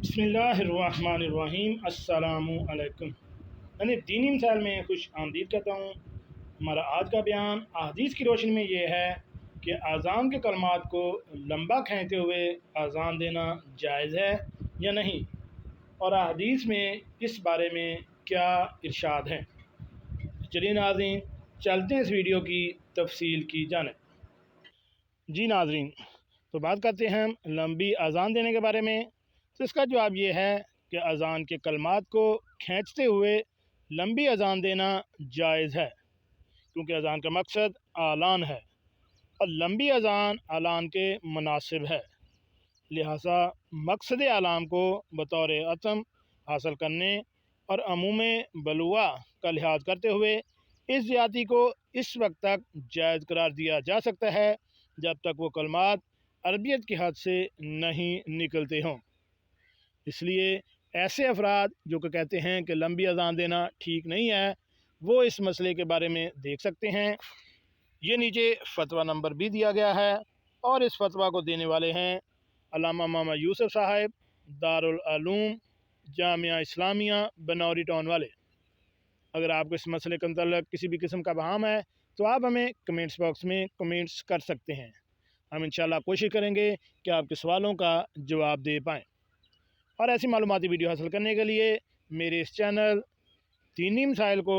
बिस्मिल्लाहिर्रहमानिर्रहीम अस्सलामु अलैकुम। यानी दीनी मिसाल में खुश आमदीद कहता हूँ। हमारा आज का बयान अहादीस की रोशनी में ये है कि अज़ान के कलमात को लंबा खींचते हुए अज़ान देना जायज़ है या नहीं, और अहादीस में इस बारे में क्या इरशाद है। चलिए नाज़रीन, चलते हैं इस वीडियो की तफसील की जानिब। जी नाज़रीन, तो बात करते हैं हम लंबी अज़ान देने के बारे में। तो इसका जवाब ये है कि अज़ान के कलमात को खींचते हुए लंबी अज़ान देना जायज़ है, क्योंकि अज़ान का मकसद आलान है और लंबी अज़ान आलान के मुनासिब है। लिहाजा मकसद आलाम को बतौर अतम हासिल करने और अमूम बलुआ का लिहाज करते हुए इस ज़्यादती को इस वक्त तक जायज़ करार दिया जा सकता है जब तक वो कलमात अरबियत की हद से नहीं निकलते हों। इसलिए ऐसे अफराद जो कि कहते हैं कि लंबी अज़ान देना ठीक नहीं है, वो इस मसले के बारे में देख सकते हैं। ये नीचे फतवा नंबर भी दिया गया है और इस फतवा को देने वाले हैं अल्लामा मामा यूसुफ साहब, दारुल उलूम जामिया इस्लामिया बनौरी टाउन वाले। अगर आपको इस मसले के मतलब किसी भी किस्म का बहाम है तो आप हमें कमेंट्स बॉक्स में कमेंट्स कर सकते हैं। हम इंशाल्लाह कोशिश करेंगे कि आपके सवालों का जवाब दे पाएँ। और ऐसी मालूमाती वीडियो हासिल करने के लिए मेरे इस चैनल दीनी मसाइल को